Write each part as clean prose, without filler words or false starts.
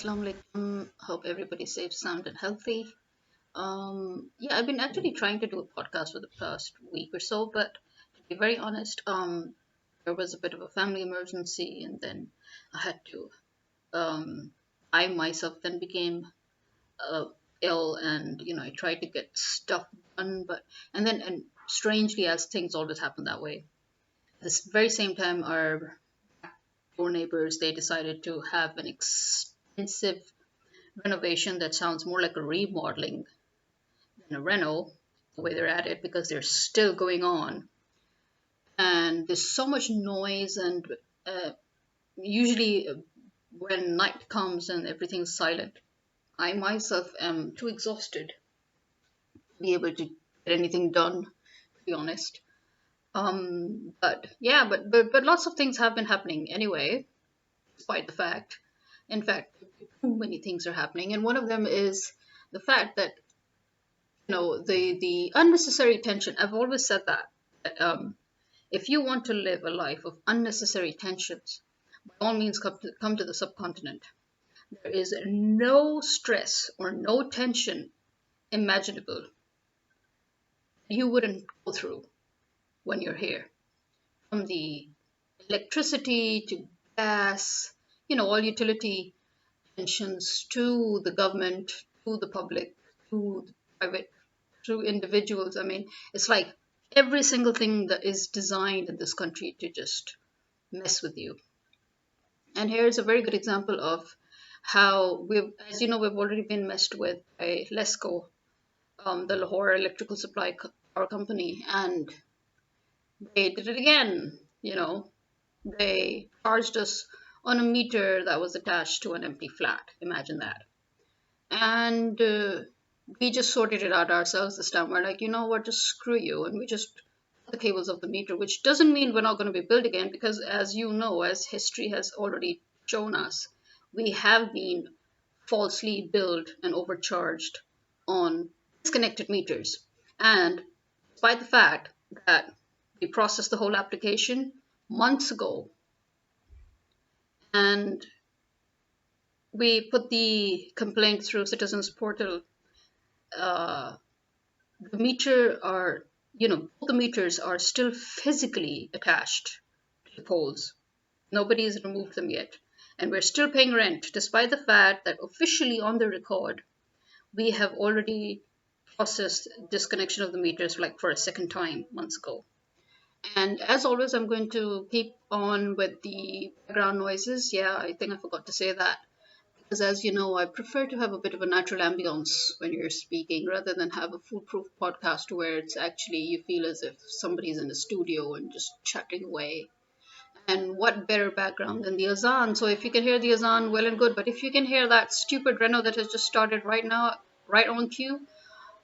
Assalamu alaikum. Hope everybody's safe, sound, and healthy. Yeah, I've been actually trying to do a podcast for the past week or so, but to be very honest, there was a bit of a family emergency, and then I had to. Um, I myself then became uh, ill, and I tried to get stuff done, and strangely, as things always happen that way, at this very same time, our door neighbors they decided to have an extensive renovation that sounds more like a remodeling than a reno, the way they're at it, because they're still going on. And there's so much noise, and uh, usually when night comes and everything's silent, I myself am too exhausted to be able to get anything done, to be honest. But yeah, but lots of things have been happening anyway, despite the fact. In fact, too many things are happening, and one of them is the fact that the unnecessary tension. I've always said that if you want to live a life of unnecessary tensions, by all means come to the subcontinent. There is no stress or no tension imaginable you wouldn't go through when you're here, from the electricity to gas, all utility tensions, to the government, to the public, to the private, to individuals. I mean, it's like every single thing that is designed in this country to just mess with you. And here's a very good example of how as you know, we've already been messed with by Lesco, the Lahore Electrical Supply Power Company, and they did it again. They charged us on a meter that was attached to an empty flat. Imagine that. And we just sorted it out ourselves this time. We're like, you know what, just screw you. And we just cut the cables of the meter, which doesn't mean we're not going to be billed again, because as you know, as history has already shown us, we have been falsely billed and overcharged on disconnected meters. And despite the fact that we processed the whole application months ago, and we put the complaint through Citizens Portal, uh, the meter are, both the meters are still physically attached to the poles. Nobody's removed them yet. And we're still paying rent, despite the fact that officially on the record, we have already processed disconnection of the meters like for a second time months ago. And as always, I'm going to keep on with the background noises. Yeah, I think I forgot to say that. Because as you know, I prefer to have a bit of a natural ambience when you're speaking rather than have a foolproof podcast where it's actually you feel as if somebody's in the studio and just chatting away. And what better background than the azan? So if you can hear the azan, well and good. But if you can hear that stupid reno that has just started right now, right on cue,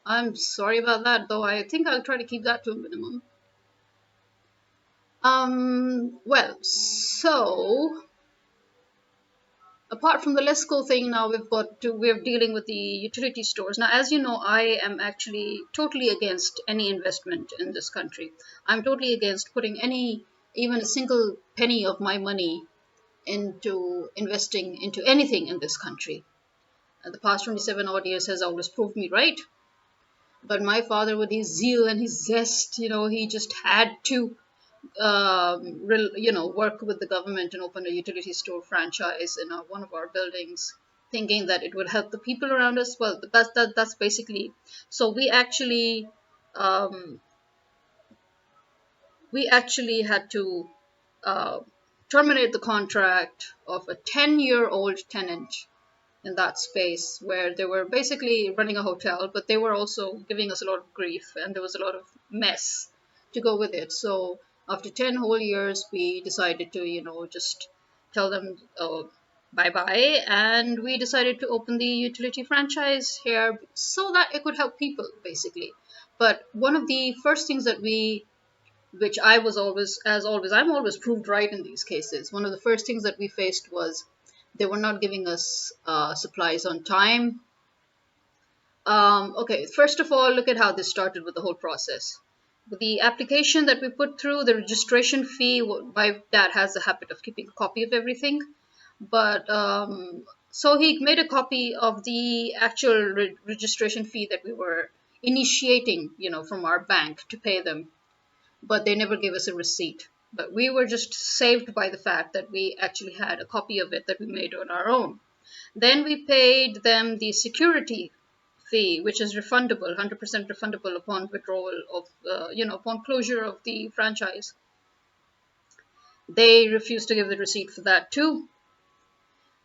I'm sorry about that, though I think I'll try to keep that to a minimum. Well, so apart from the Lesco thing, now we're dealing with the utility stores. Now, as you know, I am actually totally against any investment in this country. I'm totally against putting even a single penny of my money into investing into anything in this country. And the past 27 odd years has always proved me right. But my father, with his zeal and his zest, he just had to work with the government and open a utility store franchise in one of our buildings, thinking that it would help the people around us. Well, that's basically. So um, we actually had to uh, terminate the contract of a 10-year-old tenant in that space where they were basically running a hotel, but they were also giving us a lot of grief, and there was a lot of mess to go with it. So after 10 whole years, we decided to, just tell them bye bye, and we decided to open the utility franchise here so that it could help people, basically. But one of the first things which I was always, as always, I'm always proved right in these cases. One of the first things that we faced was they were not giving us supplies on time. Okay, first of all, look at how this started with the whole process. With the application that we put through, the registration fee, my dad has a habit of keeping a copy of everything. But So he made a copy of the actual registration fee that we were initiating, from our bank to pay them, but they never gave us a receipt. But we were just saved by the fact that we actually had a copy of it that we made on our own. Then we paid them the security fee, which is refundable, 100% refundable upon withdrawal of, upon closure of the franchise. They refused to give the receipt for that too.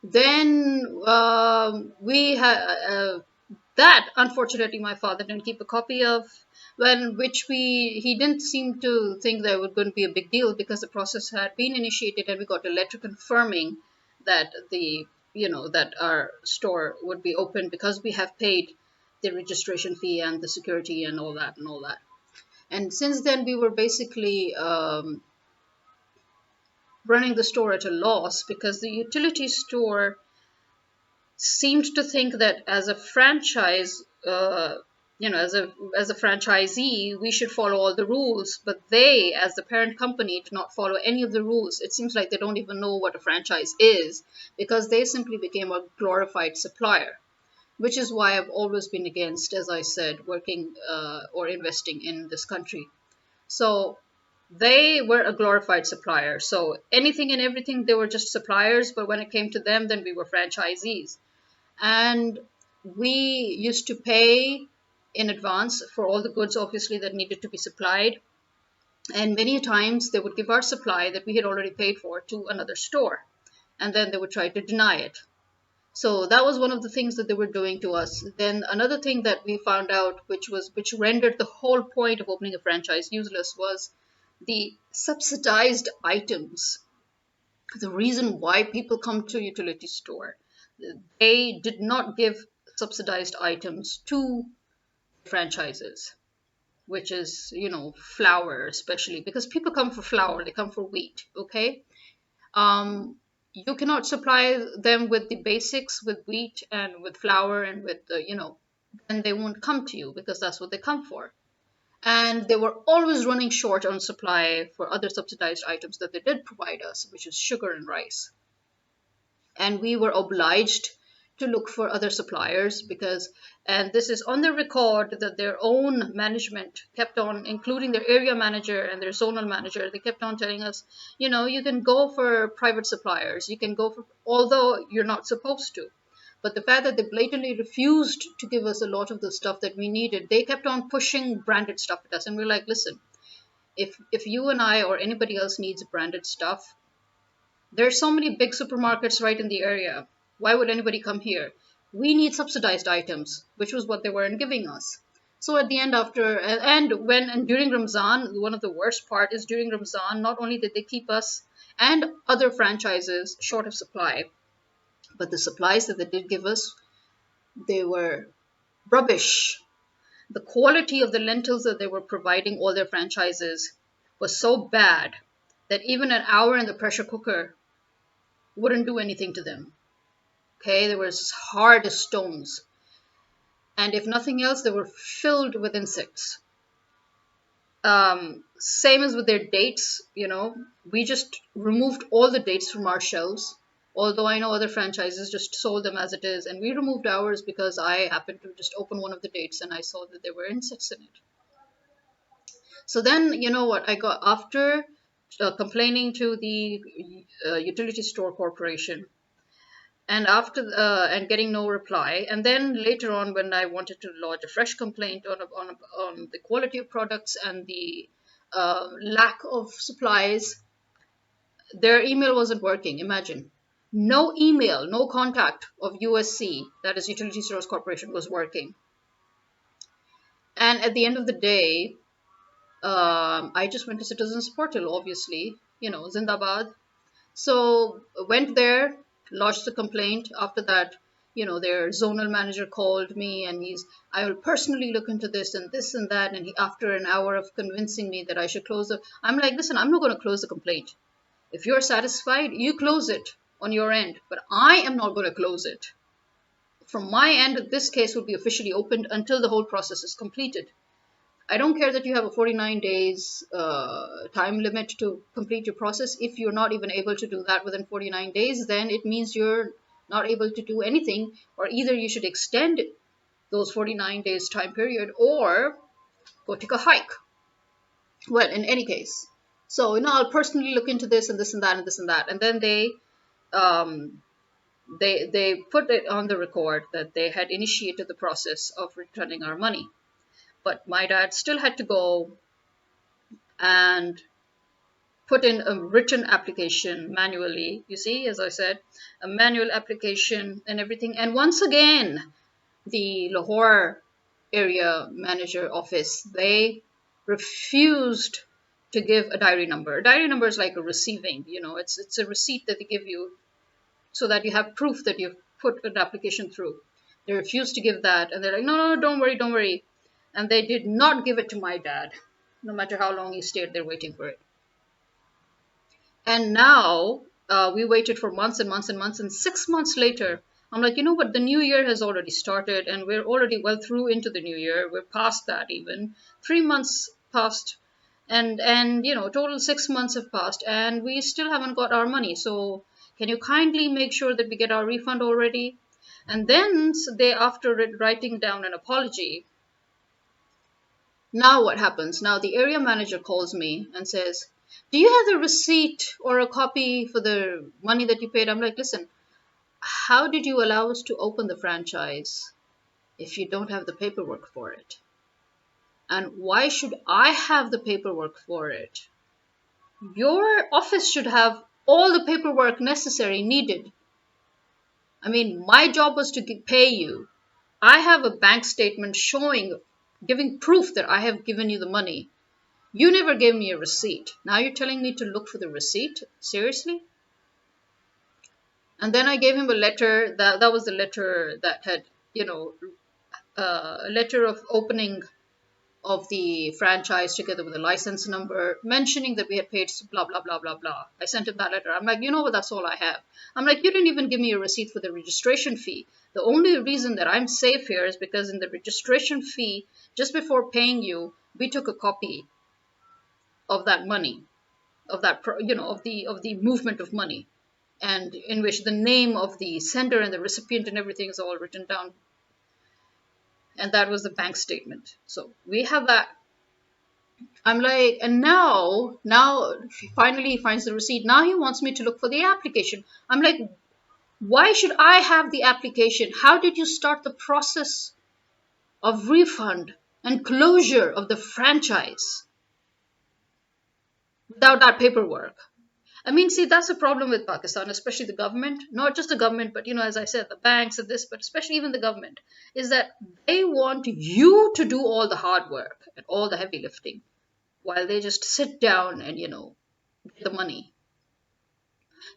Then we had that, unfortunately, my father didn't keep a copy of, which he didn't seem to think that it was going to be a big deal because the process had been initiated and we got a letter confirming that that our store would be open because we have paid the registration fee and the security and all that and all that. And since then, we were basically running the store at a loss because the utility store seemed to think that as a franchise, as a franchisee, we should follow all the rules. But they, as the parent company, do not follow any of the rules. It seems like they don't even know what a franchise is because they simply became a glorified supplier, which is why I've always been against, as I said, working or investing in this country. So they were a glorified supplier. So anything and everything, they were just suppliers. But when it came to them, then we were franchisees. And we used to pay in advance for all the goods, obviously, that needed to be supplied. And many times they would give our supply that we had already paid for to another store. And then they would try to deny it. So that was one of the things that they were doing to us. Then another thing that we found out, which rendered the whole point of opening a franchise useless, was the subsidized items. The reason why people come to a utility store, they did not give subsidized items to franchises, which is, flour, especially because people come for flour, they come for wheat. Okay. You cannot supply them with the basics, with wheat and with flour and with then they won't come to you because that's what they come for. And they were always running short on supply for other subsidized items that they did provide us, which is sugar and rice. And we were obliged to look for other suppliers because, and this is on the record, that their own management kept on, including their area manager and their zonal manager, they kept on telling us, you can go for private suppliers, you can go for, although you're not supposed to. But the fact that they blatantly refused to give us a lot of the stuff that we needed, they kept on pushing branded stuff at us. And we're like, listen, if you and I or anybody else needs branded stuff, there's so many big supermarkets right in the area. Why would anybody come here? We need subsidized items, which was what they weren't giving us. So at the end, after and during Ramzan, one of the worst part is during Ramzan, not only did they keep us and other franchises short of supply, but the supplies that they did give us, they were rubbish. The quality of the lentils that they were providing all their franchises was so bad that even an hour in the pressure cooker wouldn't do anything to them. Okay, they were as hard as stones. And if nothing else, they were filled with insects. Same as with their dates, we just removed all the dates from our shelves. Although I know other franchises just sold them as it is. And we removed ours because I happened to just open one of the dates and I saw that there were insects in it. So then, you know what, I got after complaining to the utility store corporation, and after and getting no reply, and then later on when I wanted to lodge a fresh complaint on the quality of products and the lack of supplies, their email wasn't working. Imagine, no email, no contact of USC, that is Utility Stores Corporation, was working. And at the end of the day, I just went to Citizens Portal, obviously, Zindabad. So went there, lodged the complaint. After that, their zonal manager called me and I will personally look into this and that. And after an hour of convincing me that I should close I'm like, listen, I'm not going to close the complaint. If you're satisfied, you close it on your end, but I am not going to close it. From my end, this case will be officially opened until the whole process is completed. I don't care that you have a 49 days time limit to complete your process. If you're not even able to do that within 49 days, then it means you're not able to do anything, or either you should extend those 49 days time period or go take a hike. Well, in any case, so I'll personally look into this and this and that and this and that, and then um, they put it on the record that they had initiated the process of returning our money, but my dad still had to go and put in a written application manually. You see, as I said, a manual application and everything. And once again, the Lahore area manager office, they refused to give a diary number. A diary number is like a receiving, it's a receipt that they give you so that you have proof that you've put an application through. They refused to give that, and they're like, no, no, don't worry, don't worry. And they did not give it to my dad, no matter how long he stayed there waiting for it. And now we waited for months and months and months, and 6 months later, I'm like, you know what? The new year has already started, and we're already well through into the new year. We're past that even. 3 months passed, and total 6 months have passed, and we still haven't got our money. So can you kindly make sure that we get our refund already? And then they, after writing down an apology, now what happens? Now the area manager calls me and says, do you have the receipt or a copy for the money that you paid? I'm like, listen, how did you allow us to open the franchise if you don't have the paperwork for it? And why should I have the paperwork for it? Your office should have all the paperwork necessary, needed. I mean, my job was to pay you. I have a bank statement giving proof that I have given you the money. You never gave me a receipt. Now you're telling me to look for the receipt? Seriously? And then I gave him a letter. That was the letter that had, a letter of opening of the franchise together with a license number, mentioning that we had paid blah, blah, blah, blah, blah. I sent him that letter. I'm like, you know what? That's all I have. I'm like, you didn't even give me a receipt for the registration fee. The only reason that I'm safe here is because in the registration fee, just before paying you, we took a copy of that money, of that, of the movement of money, and in which the name of the sender and the recipient and everything is all written down. And that was the bank statement. So we have that. I'm like, and now finally he finds the receipt. Now he wants me to look for the application. I'm like, why should I have the application? How did you start the process of refund and closure of the franchise without that paperwork? I mean, see, that's a problem with Pakistan, especially the government. Not just the government, but, as I said, the banks and this, but especially even the government, is that they want you to do all the hard work and all the heavy lifting while they just sit down and, get the money.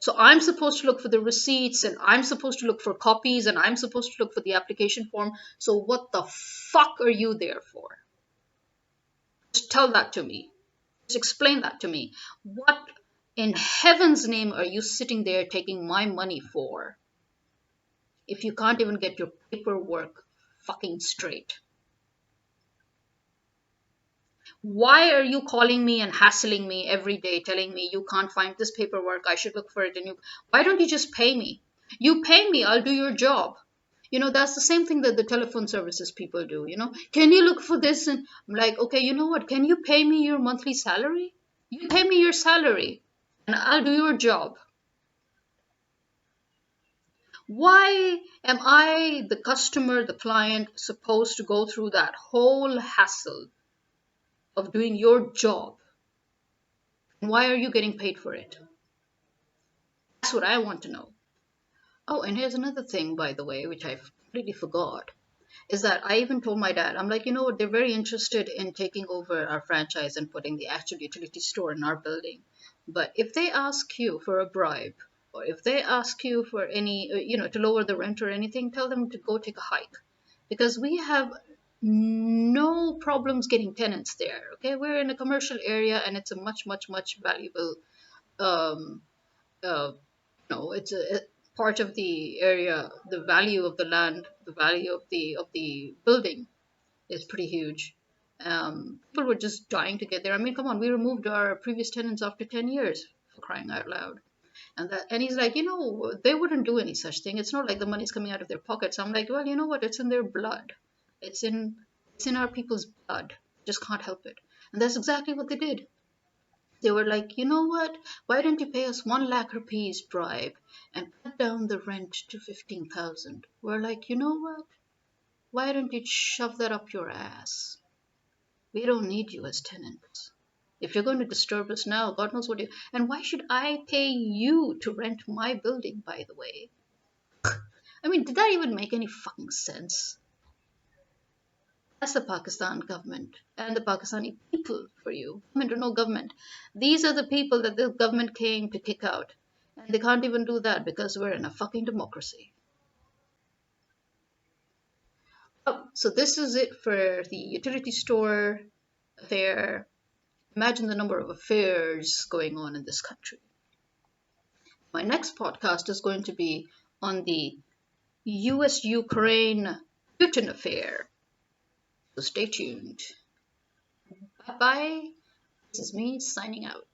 So I'm supposed to look for the receipts, and I'm supposed to look for copies, and I'm supposed to look for the application form. So what the fuck are you there for? Just tell that to me. Just explain that to me. What in heaven's name are you sitting there taking my money for if you can't even get your paperwork fucking straight? Why are you calling me and hassling me every day, telling me you can't find this paperwork, I should look for it, and why don't you just pay me? You pay me, I'll do your job. That's the same thing that the telephone services people do. Can you look for this? And I'm like, okay, you know what? Can you pay me your monthly salary? You pay me your salary and I'll do your job. Why am I, the customer, the client, supposed to go through that whole hassle of doing your job? And why are you getting paid for it? That's what I want to know. Oh, and here's another thing, by the way, which I completely forgot, is that I even told my dad, I'm like, you know what, they're very interested in taking over our franchise and putting the actual utility store in our building. But if they ask you for a bribe, or if they ask you for any, to lower the rent or anything, tell them to go take a hike. Because we have no problems getting tenants there. Okay, we're in a commercial area and it's a much, much, much valuable, um, it's a part of the area. The value of the land, the value of the building is pretty huge. People were just dying to get there. I mean, come on, we removed our previous tenants after 10 years, for crying out loud. And he's like, they wouldn't do any such thing. It's not like the money's coming out of their pockets. I'm like, well, you know what? It's in their blood. It's in our people's blood. Just can't help it. And that's exactly what they did. They were like, you know what? Why don't you pay us 1 lakh rupees bribe and cut down the rent to 15,000? We're like, you know what? Why don't you shove that up your ass? We don't need you as tenants. If you're going to disturb us now, God knows what you. And why should I pay you to rent my building, by the way? I mean, did that even make any fucking sense? That's the Pakistan government and the Pakistani people for you. Government or no government. These are the people that the government came to kick out. And they can't even do that because we're in a fucking democracy. Oh, so this is it for the utility store affair. Imagine the number of affairs going on in this country. My next podcast is going to be on the US Ukraine Putin affair. So stay tuned. Bye bye. This is me signing out.